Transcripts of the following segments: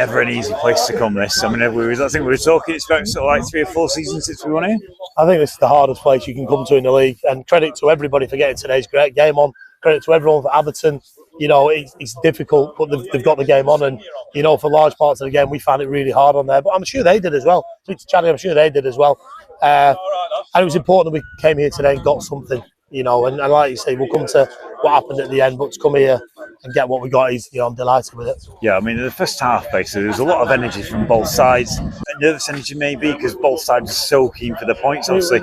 never an easy place to come. This, I mean, I think we were talking. It's about sort of like 3 or 4 seasons since we won here. I think this is the hardest place you can come to in the league, and credit to everybody for getting today's great game on. Credit to everyone for Atherton. You know, it's difficult, but they've got the game on, and you know, for large parts of the game, we found it really hard on there. But I'm sure they did as well. I'm sure they did as well. And it was important that we came here today and got something. You know, and like you say, we'll come to what happened at the end, but to come here and get what we got is, you know, I'm delighted with it. Yeah, I mean, in the first half, basically, there was a lot of energy from both sides. Nervous energy, maybe, because both sides are so keen for the points. Obviously,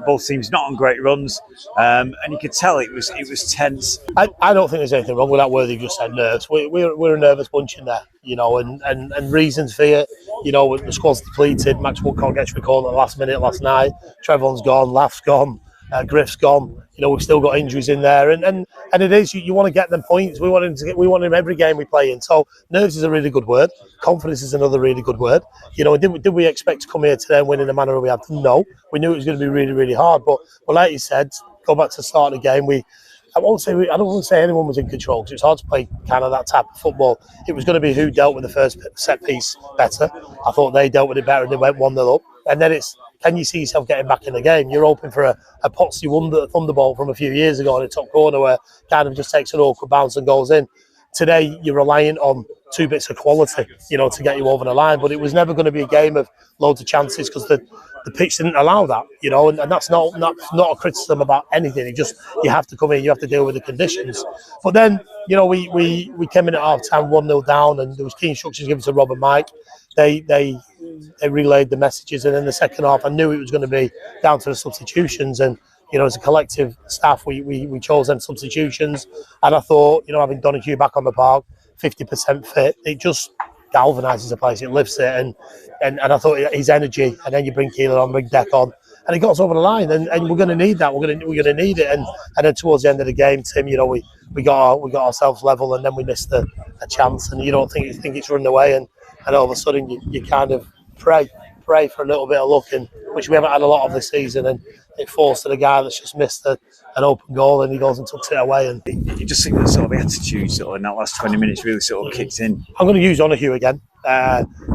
both teams not on great runs, and you could tell it was tense. I don't think there's anything wrong with that word you just said, nerves. We're a nervous bunch in there, you know, and reasons for it. You know, the squad's depleted. Max Woodcock gets recalled at the last minute last night. Trevon's gone. Laugh's gone. Griff's gone. You know, we've still got injuries in there, and it is you want to get them points. We want him every game we play in. So nerves is a really good word. Confidence is another really good word. You know, did we expect to come here today and win in the manner we have? No, we knew it was going to be really, really hard. But like you said, go back to the start of the game. I don't want to say anyone was in control, because it's hard to play kind of that type of football. It was going to be who dealt with the first set piece better. I thought they dealt with it better and they went 1-0 up. And then it's, can you see yourself getting back in the game? You're hoping for a Potsy thunderbolt from a few years ago in the top corner where kind of just takes an awkward bounce and goes in. Today, you're reliant on 2 bits of quality, you know, to get you over the line. But it was never going to be a game of loads of chances, because the pitch didn't allow that, you know, and that's not a criticism about anything. It just, you have to come in, you have to deal with the conditions. But then, you know, we came in at half time 1-0 down, and there was key instructions given to Rob and Mike. They relayed the messages, and in the second half, I knew it was going to be down to the substitutions. And you know, as a collective staff, we chose them substitutions, and I thought, you know, having Donahue back on the park, 50% fit, it just galvanises the place, it lifts it, and I thought his energy, and then you bring Keelan on, bring Deck on, and he got us over the line, and we're going to need that. We're going to need it, and then towards the end of the game, Tim, you know, we got ourselves level, and then we missed a chance, and you don't think it's run away, and all of a sudden you kind of pray for a little bit of luck, and which we haven't had a lot of this season, and it falls to the guy that's just missed an open goal, and he goes and tucks it away. And you just think that sort of attitude sort of in that last 20 minutes really sort of kicked in. I'm going to use Donahue again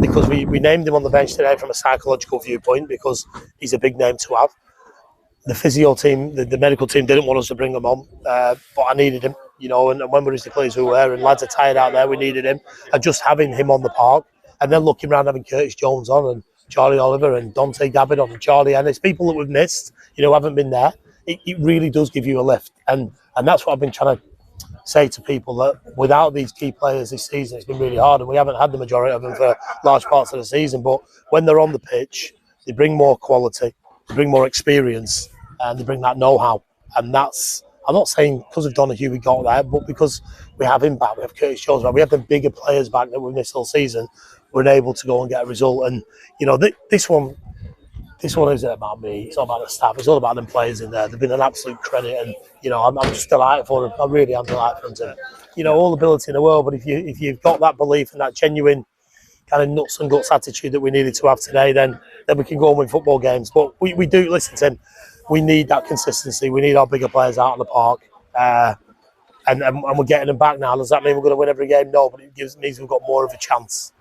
because we named him on the bench today from a psychological viewpoint, because he's a big name to have. The physio team, the medical team didn't want us to bring him on, but I needed him, you know, and when we was the players who were there, and lads are tired out there, we needed him. And just having him on the park, and then looking around, having Curtis Jones on, and Charlie Oliver, and Dontai Gabidon, and Charlie Ennis, people that we've missed, you know, haven't been there. It really does give you a lift, and that's what I've been trying to say to people, that without these key players this season, it's been really hard, and we haven't had the majority of them for large parts of the season. But when they're on the pitch, they bring more quality, they bring more experience, and they bring that know-how. And that's, I'm not saying because of Donahue we got there, but because we have him back, we have Curtis Jones back, we have the bigger players back that we've missed all season, we're able to go and get a result. And you know, this one isn't about me, it's not about the staff, it's all about them players in there. They've been an absolute credit, and you know, I'm just delighted for them. I really am delighted for them to, you know, all the ability in the world, but if you've got that belief and that genuine kind of nuts and guts attitude that we needed to have today, then we can go and win football games. But we do, listen, Tim, we need that consistency. We need our bigger players out on the park, and we're getting them back now. Does that mean we're going to win every game? No, but it means we've got more of a chance.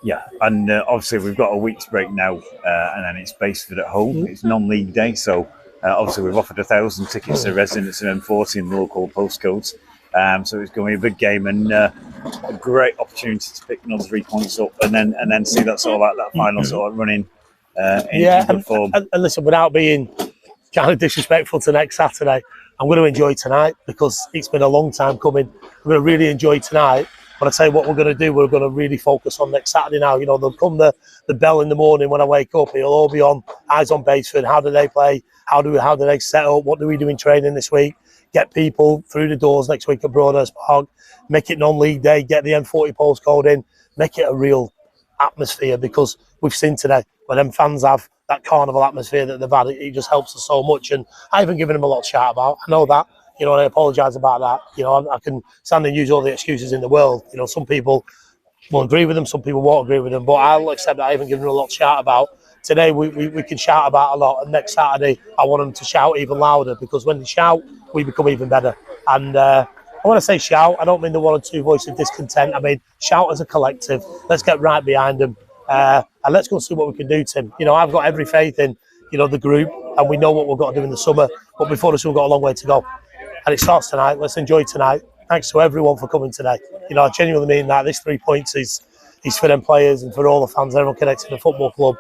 Yeah, and obviously we've got a week's break now, and then it's Basford at home. It's non-league day, so obviously we've offered 1,000 tickets to residents in M40 in the local postcodes. So it's going to be a big game, and a great opportunity to pick another 3 points up, and then see that sort of like that final sort of running in good form. And listen, without being kind of disrespectful to next Saturday, I'm going to enjoy tonight, because it's been a long time coming. I'm going to really enjoy tonight. But I tell you what we're going to do, we're going to really focus on next Saturday now. You know, there'll come the bell in the morning when I wake up. It'll all be on, eyes on Basford. How do they play? How do they set up? What do we do in training this week? Get people through the doors next week at Broadhurst Park. Make it non-league day. Get the M40 postcode in. Make it a real atmosphere, because we've seen today when them fans have that carnival atmosphere that they've had, it just helps us so much. And I haven't given them a lot to shout about. I know that. You know, and I apologise about that. You know, I can stand and use all the excuses in the world. You know, some people will agree with them, some people won't agree with them, but I'll accept that I haven't given them a lot to shout about. Today, we can shout about a lot, and next Saturday, I want them to shout even louder, because when they shout, we become even better. And I want to say shout. I don't mean the one or two voice of discontent. I mean shout as a collective. Let's get right behind them, and let's go and see what we can do, Tim. You know, I've got every faith in the group, and we know what we've got to do in the summer. But before this, we've got a long way to go, and it starts tonight. Let's enjoy tonight. Thanks to everyone for coming today. You know, I genuinely mean that. This 3 points is for them players and for all the fans, everyone connected to the football club.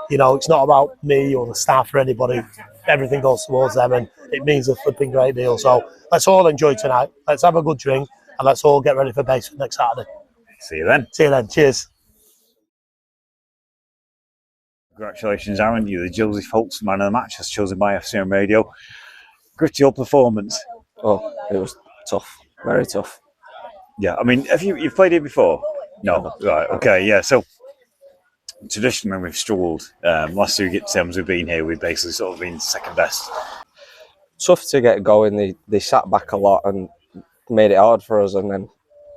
You know, it's not about me or the staff or anybody. Everything goes towards them, and it means a flipping great deal. So let's all enjoy tonight. Let's have a good drink, and let's all get ready for Basford next Saturday. See you then. See you then. Cheers. Congratulations, Aaron. You're the Joseph Holt man of the match, as chosen by FCM Radio. Gritty old performance. Oh, it was tough. Very tough. Yeah, I mean, you've played here before? No. Right, okay, yeah. So traditionally we've struggled. Last 2 times we've been here, we've basically sort of been second best. Tough to get going. They sat back a lot and made it hard for us, and then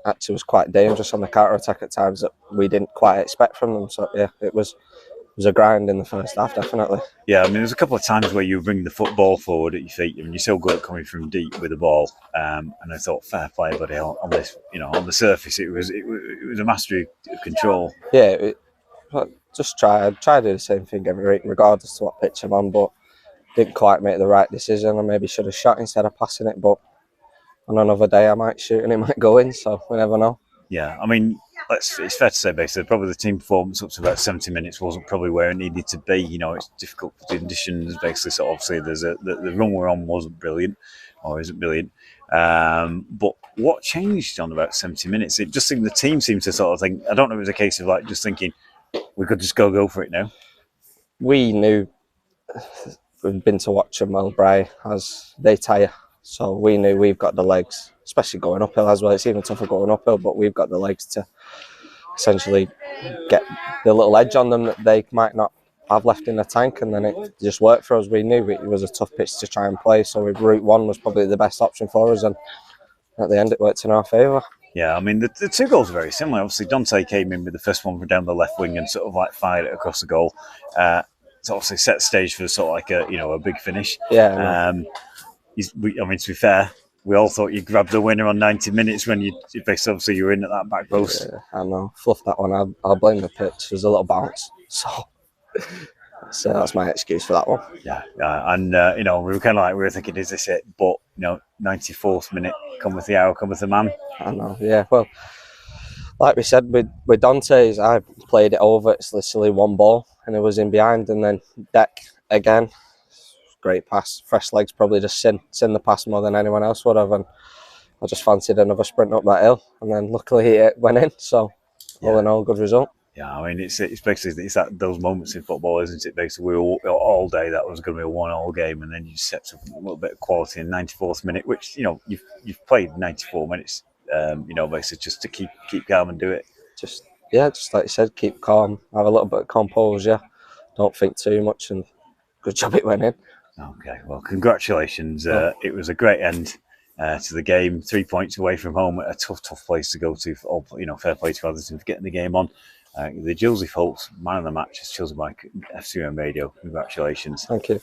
actually was quite dangerous on the counter attack at times that we didn't quite expect from them. So yeah, it was a grind in the first half, definitely. Yeah, I mean, there's a couple of times where you bring the football forward at your feet. I mean, you're so good at coming from deep with the ball, and I thought fair play, buddy. On this, on the surface, it was a mastery of control. Yeah, just try to do the same thing every week, regardless of what pitch I'm on. But didn't quite make the right decision. I maybe should have shot instead of passing it. But on another day, I might shoot and it might go in. So we never know. Yeah, I mean, it's fair to say, basically, probably the team performance up to about 70 minutes wasn't probably where it needed to be. You know, it's difficult conditions, basically. So obviously, the run we're on wasn't brilliant, or isn't brilliant. But what changed on about 70 minutes? It just seemed the team seemed to sort of think. I don't know if it was a case of like just thinking we could just go for it now. We knew we'd been to watch them Bray as they tire. So we knew we've got the legs, especially going uphill as well. It's even tougher going uphill, but we've got the legs to essentially get the little edge on them that they might not have left in the tank, and then it just worked for us. We knew it was a tough pitch to try and play, so route 1 was probably the best option for us, and at the end it worked in our favour. Yeah, I mean, the 2 goals are very similar. Obviously, Dontai came in with the first one from down the left wing and sort of like fired it across the goal. So obviously set the stage for sort of like a big finish. Yeah. I mean, to be fair, we all thought you grabbed the winner on 90 minutes when obviously you were in at that back post. Yeah, I know. Fluffed that one. I'll blame the pitch. There's a little bounce. So that's my excuse for that one. Yeah. And we were kind of like, we were thinking, is this it? But, 94th minute, come with the hour, come with the man. I know, yeah. Well, like we said, with Dontai, I played it over. It's literally one ball, and it was in behind, and then deck again. Great pass, fresh legs, probably just sin the pass more than anyone else would have, and I just fancied another sprint up that hill, and then luckily it went in. So all in all, good result. Yeah, I mean, it's basically those moments in football, isn't it? Basically, we were all day that was going to be a 1-1 game, and then you set up a little bit of quality in 94th minute, which you've played 94 minutes, basically just to keep calm and do it. Just like you said, keep calm, have a little bit of composure, don't think too much, and good job it went in. Okay, well, congratulations. It was a great end to the game. 3 points away from home at a tough place to go to. Fair play to Atherton for getting the game on. The Joseph Holt man of the match is chosen by FCM Radio. Congratulations. Thank you.